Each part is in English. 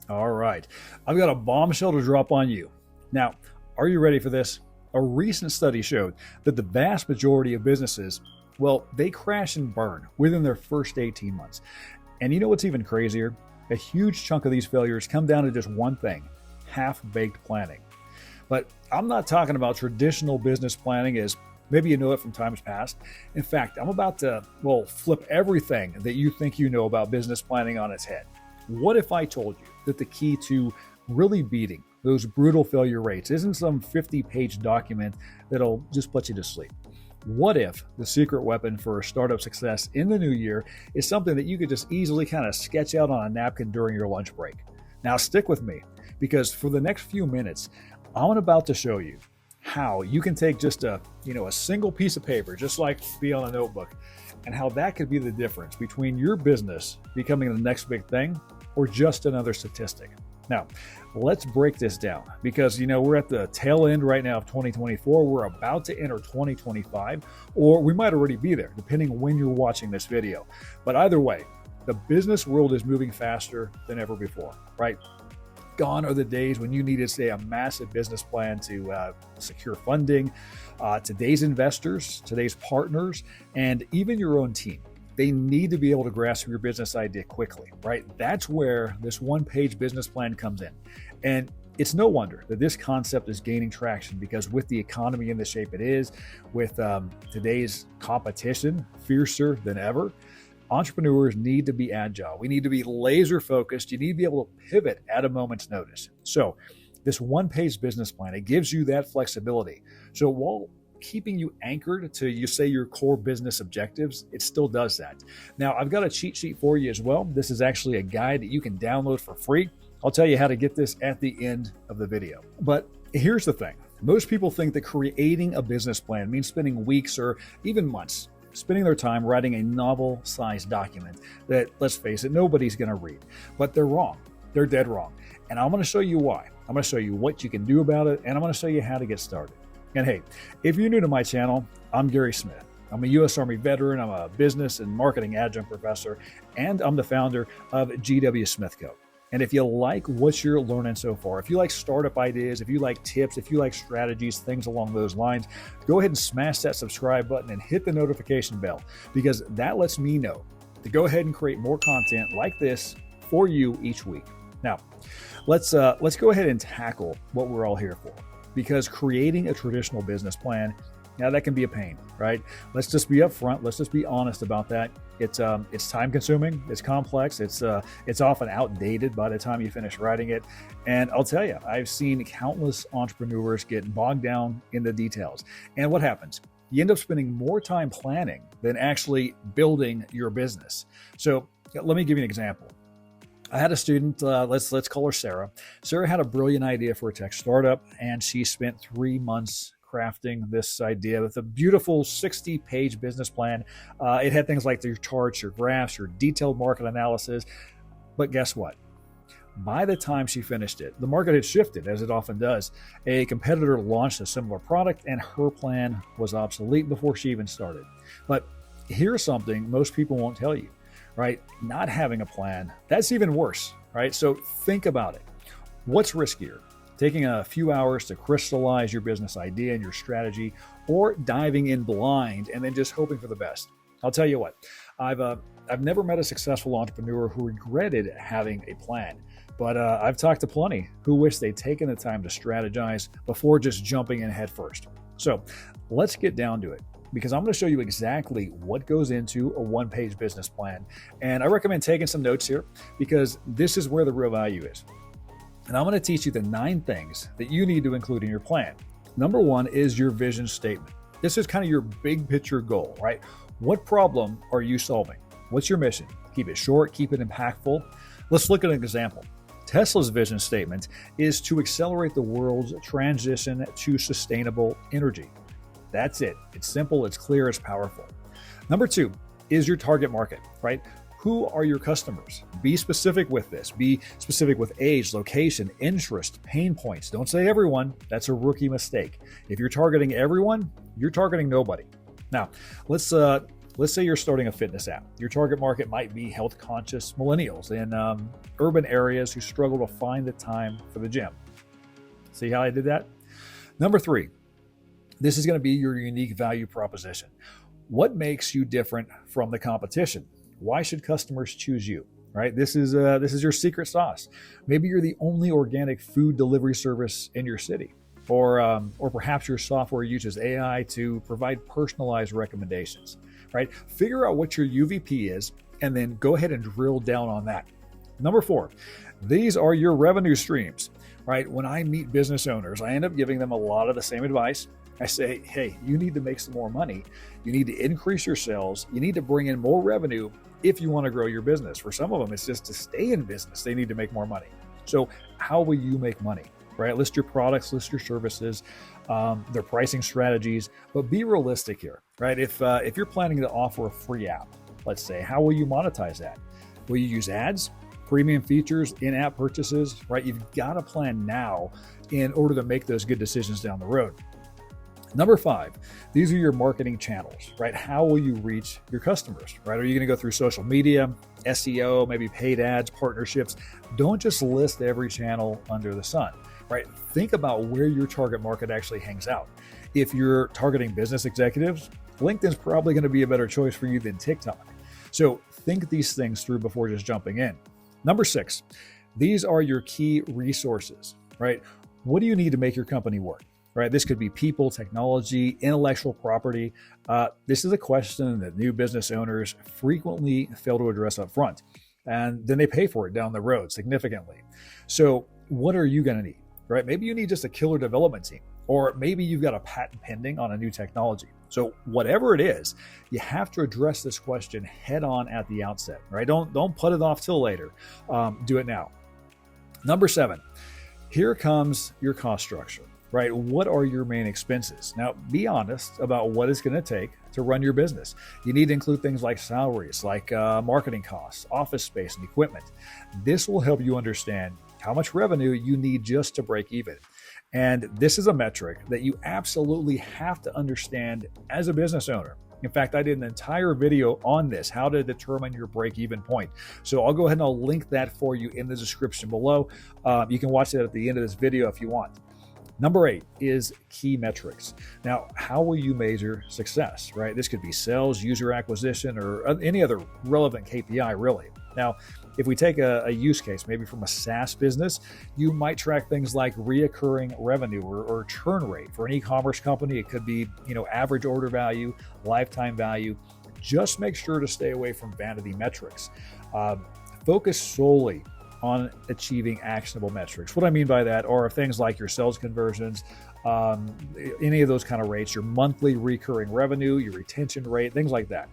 All right, I've got a bombshell to drop on you. Now, are you ready for this? A recent study showed that the vast majority of businesses, well, they crash and burn within their first 18 months. And you know what's even crazier? A huge chunk of these failures come down to just one thing: half-baked planning. But I'm not talking about traditional business planning as maybe you know it from times past. In fact, I'm about to, well, flip everything that you think you know about business planning on its head. What if I told you that the key to really beating those brutal failure rates isn't some 50-page document that'll just put you to sleep? What if the secret weapon for startup success in the new year is something that you could just easily kind of sketch out on a napkin during your lunch break? Now stick with me, because for the next few minutes, I'm about to show you how you can take just a single piece of paper, just like be on a notebook, and how that could be the difference between your business becoming the next big thing or just another statistic. Now, let's break this down because, we're at the tail end right now of 2024. We're about to enter 2025, or we might already be there, depending on when you're watching this video. But either way, the business world is moving faster than ever before, right? Gone are the days when you needed, say, a massive business plan to secure funding. Today's investors, today's partners, and even your own team, they need to be able to grasp your business idea quickly, right? That's where this one-page business plan comes in. And it's no wonder that this concept is gaining traction, because with the economy in the shape it is, with today's competition fiercer than ever, entrepreneurs need to be agile. We need to be laser focused. You need to be able to pivot at a moment's notice. So this one-page business plan, it gives you that flexibility. So while keeping you anchored to, your core business objectives, it still does that. Now, I've got a cheat sheet for you as well. This is actually a guide that you can download for free. I'll tell you how to get this at the end of the video. But here's the thing. Most people think that creating a business plan means spending weeks or even months spending their time writing a novel-sized document that, let's face it, nobody's going to read. But they're wrong. They're dead wrong. And I'm going to show you why. I'm going to show you what you can do about it, and I'm going to show you how to get started. And hey, if you're new to my channel, I'm Gary Smith. I'm a U.S. Army veteran. I'm a business and marketing adjunct professor, and I'm the founder of GW Smith Co. And if you like what you're learning so far, if you like startup ideas, if you like tips, if you like strategies, things along those lines, go ahead and smash that subscribe button and hit the notification bell, because that lets me know to go ahead and create more content like this for you each week. Now, let's go ahead and tackle what we're all here for, because creating a traditional business plan, now that can be a pain, right? Let's just be upfront. Let's just be honest about that. It's time consuming. It's complex. It's often outdated by the time you finish writing it. And I'll tell you, I've seen countless entrepreneurs get bogged down in the details. And what happens? You end up spending more time planning than actually building your business. So let me give you an example. I had a student, let's call her Sarah. Sarah had a brilliant idea for a tech startup, and she spent 3 months crafting this idea with a beautiful 60-page business plan. It had things like your charts, your graphs, your detailed market analysis. But guess what? By the time she finished it, the market had shifted, as it often does. A competitor launched a similar product, and her plan was obsolete before she even started. But here's something most people won't tell you, right? Not having a plan, that's even worse, right? So think about it. What's riskier? Taking a few hours to crystallize your business idea and your strategy, or diving in blind and then just hoping for the best? I'll tell you what, I've never met a successful entrepreneur who regretted having a plan, but I've talked to plenty who wish they'd taken the time to strategize before just jumping in head first. So let's get down to it, because I'm going to show you exactly what goes into a one-page business plan. And I recommend taking some notes here, because this is where the real value is. And I'm going to teach you the 9 things that you need to include in your plan. Number 1 is your vision statement. This is kind of your big picture goal, right? What problem are you solving? What's your mission? Keep it short, keep it impactful. Let's look at an example. Tesla's vision statement is to accelerate the world's transition to sustainable energy. That's it. It's simple, it's clear, it's powerful. Number 2 is your target market, right? Who are your customers? Be specific with this. Be specific with age, location, interest, pain points. Don't say everyone. That's a rookie mistake. If you're targeting everyone, you're targeting nobody. Now, let's let's say you're starting a fitness app. Your target market might be health-conscious millennials in urban areas who struggle to find the time for the gym. See how I did that? Number 3, this is going to be your unique value proposition. What makes you different from the competition? Why should customers choose you? Right? This is your secret sauce. Maybe you're the only organic food delivery service in your city. Or perhaps your software uses AI to provide personalized recommendations, right? Figure out what your UVP is and then go ahead and drill down on that. Number 4, these are your revenue streams, right? When I meet business owners, I end up giving them a lot of the same advice. I say, hey, you need to make some more money. You need to increase your sales. You need to bring in more revenue if you want to grow your business. For some of them, it's just to stay in business. They need to make more money. So how will you make money? Right? List your products, list your services, their pricing strategies, but be realistic here, right? If you're planning to offer a free app, let's say, how will you monetize that? Will you use ads, premium features, in-app purchases, right? You've got to plan now in order to make those good decisions down the road. Number 5, these are your marketing channels, right? How will you reach your customers, right? Are you going to go through social media, SEO, maybe paid ads, partnerships? Don't just list every channel under the sun. Right? Think about where your target market actually hangs out. If you're targeting business executives, LinkedIn's probably going to be a better choice for you than TikTok. So think these things through before just jumping in. Number 6, these are your key resources, right? What do you need to make your company work? Right? This could be people, technology, intellectual property. This is a question that new business owners frequently fail to address up front, and then they pay for it down the road significantly. So what are you going to need? Right? Maybe you need just a killer development team, or maybe you've got a patent pending on a new technology. So whatever it is, you have to address this question head on at the outset, right? Don't put it off till later. Do it now. Number 7, here comes your cost structure, right? What are your main expenses? Now, be honest about what it's going to take to run your business. You need to include things like salaries, like marketing costs, office space, and equipment. This will help you understand how much revenue you need just to break even. And this is a metric that you absolutely have to understand as a business owner. In fact, I did an entire video on this, how to determine your break-even point. So I'll go ahead and I'll link that for you in the description below. You can watch that at the end of this video if you want. Number 8 is key metrics. Now, how will you measure success, right? This could be sales, user acquisition, or any other relevant KPI, really. Now, if we take a use case, maybe from a SaaS business, you might track things like reoccurring revenue or churn rate. For an e-commerce company, it could be, average order value, lifetime value. Just make sure to stay away from vanity metrics. Focus solely on achieving actionable metrics. What I mean by that are things like your sales conversions, any of those kind of rates, your monthly recurring revenue, your retention rate, things like that.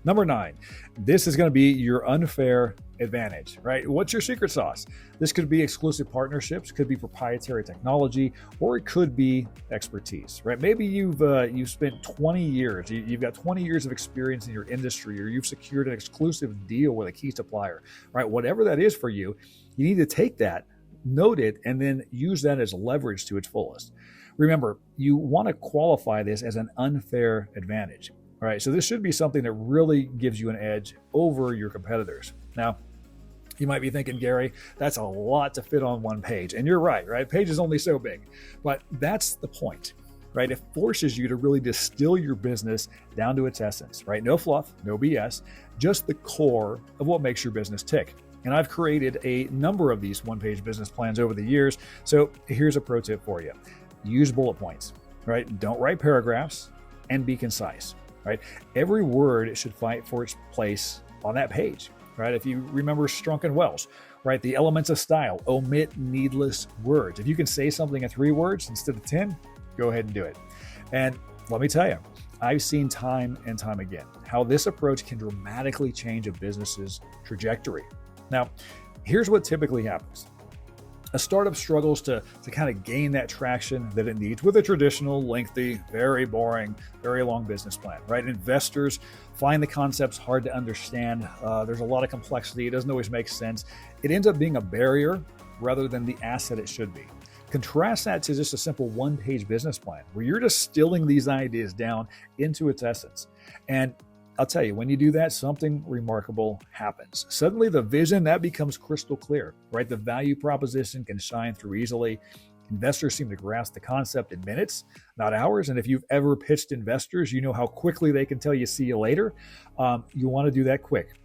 Number 9, this is going to be your unfair advantage, right? What's your secret sauce? This could be exclusive partnerships, could be proprietary technology, or it could be expertise, right? Maybe you've spent 20 years, you've got 20 years of experience in your industry, or you've secured an exclusive deal with a key supplier, right? Whatever that is for you, you need to take that, note it, and then use that as leverage to its fullest. Remember, you want to qualify this as an unfair advantage. All right, so this should be something that really gives you an edge over your competitors. Now, you might be thinking, Gary, that's a lot to fit on one page. And you're right? Page is only so big. But that's the point, right? It forces you to really distill your business down to its essence, right? No fluff, no BS, just the core of what makes your business tick. And I've created a number of these one-page business plans over the years. So here's a pro tip for you. Use bullet points, right? Don't write paragraphs, and be concise. Right? Every word should fight for its place on that page, right? If you remember Strunk and Welsh, right? The elements of style, omit needless words. If you can say something in 3 words instead of 10, go ahead and do it. And let me tell you, I've seen time and time again how this approach can dramatically change a business's trajectory. Now, here's what typically happens. A startup struggles to kind of gain that traction that it needs with a traditional, lengthy, very boring, very long business plan, right? Investors find the concepts hard to understand. There's a lot of complexity. It doesn't always make sense. It ends up being a barrier rather than the asset it should be. Contrast that to just a simple one-page business plan where you're distilling these ideas down into its essence. And I'll tell you, when you do that, something remarkable happens. Suddenly the vision, that becomes crystal clear, right? The value proposition can shine through easily. Investors seem to grasp the concept in minutes, not hours. And if you've ever pitched investors, you know how quickly they can tell you, see you later. You want to do that quick.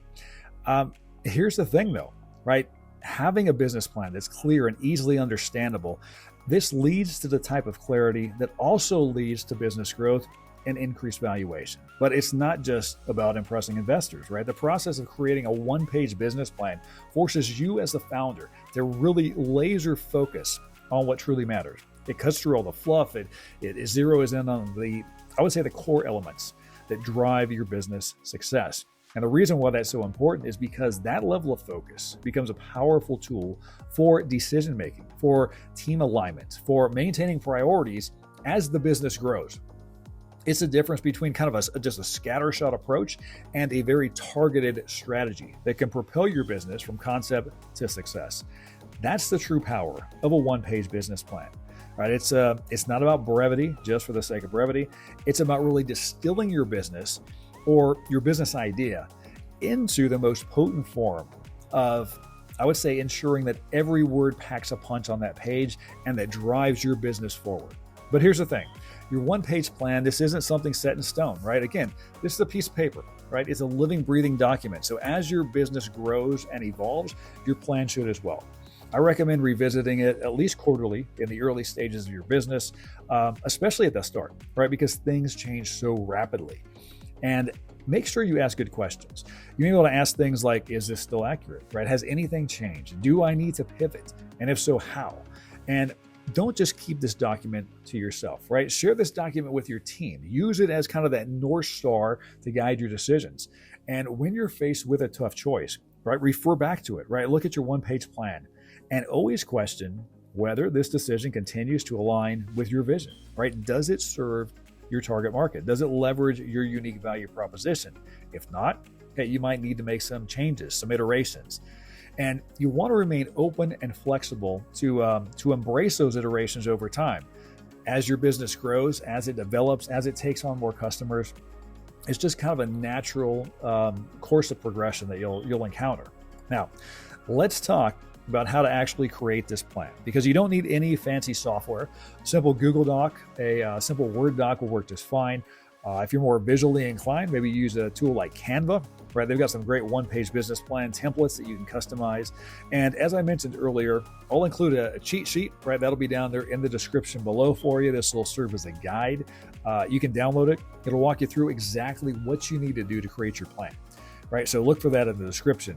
Here's the thing though, right? Having a business plan that's clear and easily understandable, this leads to the type of clarity that also leads to business growth and increased valuation. But it's not just about impressing investors, right? The process of creating a one-page business plan forces you as the founder to really laser focus on what truly matters. It cuts through all the fluff. It zeroes in on the core elements that drive your business success. And the reason why that's so important is because that level of focus becomes a powerful tool for decision making, for team alignment, for maintaining priorities as the business grows. It's the difference between kind of just a scattershot approach and a very targeted strategy that can propel your business from concept to success. That's the true power of a one-page business plan. Right? It's not about brevity just for the sake of brevity. It's about really distilling your business or your business idea into the most potent form of, I would say, ensuring that every word packs a punch on that page and that drives your business forward. But here's the thing. Your one-page plan, this isn't something set in stone, right? Again, this is a piece of paper, right? It's a living, breathing document. So as your business grows and evolves, your plan should as well. I recommend revisiting it at least quarterly in the early stages of your business, especially at the start, right? Because things change so rapidly. And make sure you ask good questions. You may be able to ask things like, is this still accurate, right? Has anything changed? Do I need to pivot? And if so, how? And don't just keep this document to yourself, right? Share this document with your team. Use it as kind of that North Star to guide your decisions. And when you're faced with a tough choice, right, refer back to it, right? Look at your one-page plan and always question whether this decision continues to align with your vision, right? Does it serve your target market? Does it leverage your unique value proposition? If not, hey, you might need to make some changes, some iterations. And you want to remain open and flexible to embrace those iterations over time. As your business grows, as it develops, as it takes on more customers, it's just kind of a natural course of progression that you'll encounter. Now, let's talk about how to actually create this plan, because you don't need any fancy software. Simple Google Doc, a simple Word doc will work just fine. If you're more visually inclined, maybe use a tool like Canva, right? They've got some great one-page business plan templates that you can customize. And as I mentioned earlier, I'll include a cheat sheet, right? That'll be down there in the description below for you. This will serve as a guide. You can download it. It'll walk you through exactly what you need to do to create your plan, right? So look for that in the description.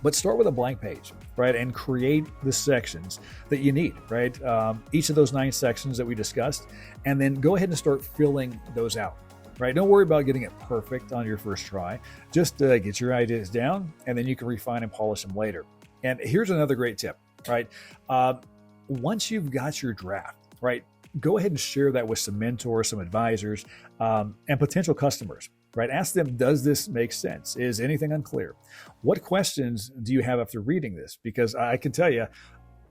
But start with a blank page, right? And create the sections that you need, right? Each of those 9 sections that we discussed, and then go ahead and start filling those out, right? Don't worry about getting it perfect on your first try. Just get your ideas down, and then you can refine and polish them later. And here's another great tip, right? Once you've got your draft, right, go ahead and share that with some mentors, some advisors, and potential customers. Right? Ask them, does this make sense? Is anything unclear? What questions do you have after reading this? Because I can tell you,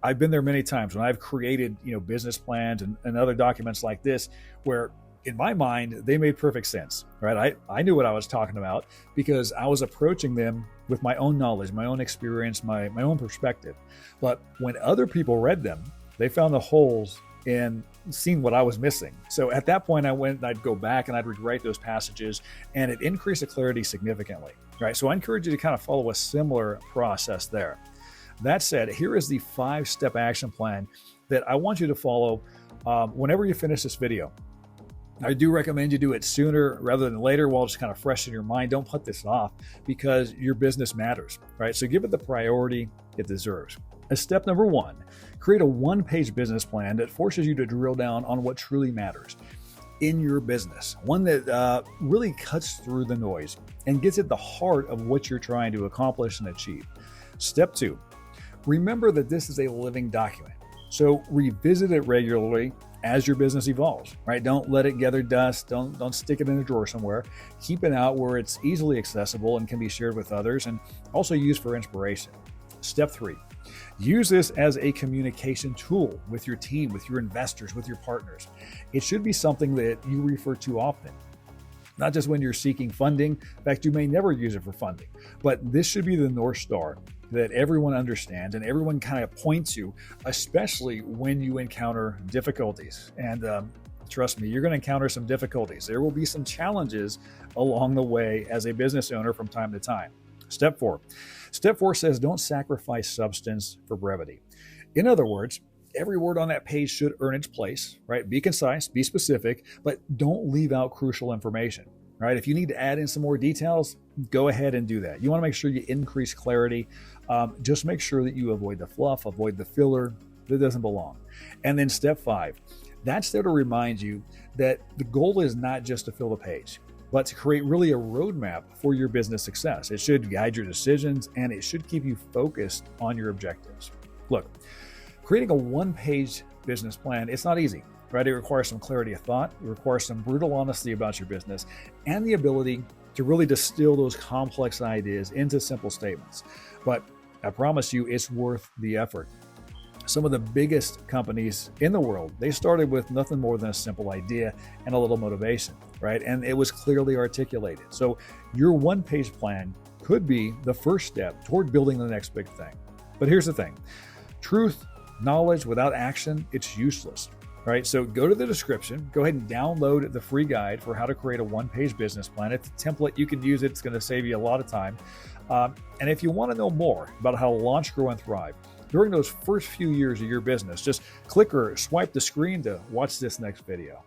I've been there many times when I've created, business plans and other documents like this, where in my mind, they made perfect sense, right? I knew what I was talking about because I was approaching them with my own knowledge, my own experience, my own perspective. But when other people read them, they found the holes and seen what I was missing. So at that point, I'd go back and I'd rewrite those passages, and it increased the clarity significantly, right? So I encourage you to kind of follow a similar process there. That said, here is the 5-step action plan that I want you to follow whenever you finish this video. I do recommend you do it sooner rather than later while it's kind of fresh in your mind. Don't put this off because your business matters, right? So give it the priority it deserves. As step number 1, create a one-page business plan that forces you to drill down on what truly matters in your business. One that really cuts through the noise and gets at the heart of what you're trying to accomplish and achieve. Step 2, remember that this is a living document. So revisit it regularly as your business evolves, right? Don't let it gather dust. Don't stick it in a drawer somewhere. Keep it out where it's easily accessible and can be shared with others and also used for inspiration. Step 3, use this as a communication tool with your team, with your investors, with your partners. It should be something that you refer to often. not just when you're seeking funding. In fact, you may never use it for funding, but this should be the North Star that everyone understands and everyone kind of points to, especially when you encounter difficulties. And trust me, you're going to encounter some difficulties. There will be some challenges along the way as a business owner from time to time. Step 4. Step 4 says don't sacrifice substance for brevity. In other words, every word on that page should earn its place, right? Be concise, be specific, but don't leave out crucial information, right? If you need to add in some more details, go ahead and do that. You want to make sure you increase clarity. Just make sure that you avoid the fluff, avoid the filler that doesn't belong. And then step 5, that's there to remind you that the goal is not just to fill the page, but to create really a roadmap for your business success. It should guide your decisions and it should keep you focused on your objectives. Look, creating a one-page business plan, it's not easy, right? It requires some clarity of thought. It requires some brutal honesty about your business and the ability to really distill those complex ideas into simple statements. But I promise you, it's worth the effort. Some of the biggest companies in the world, they started with nothing more than a simple idea and a little motivation, right? And it was clearly articulated. So your one-page plan could be the first step toward building the next big thing. But here's the thing. Truth, knowledge without action, it's useless, right? So go to the description, go ahead and download the free guide for how to create a one-page business plan. It's a template. You can use it. It's going to save you a lot of time. And if you want to know more about how to launch, grow, and thrive during those first few years of your business, just click or swipe the screen to watch this next video.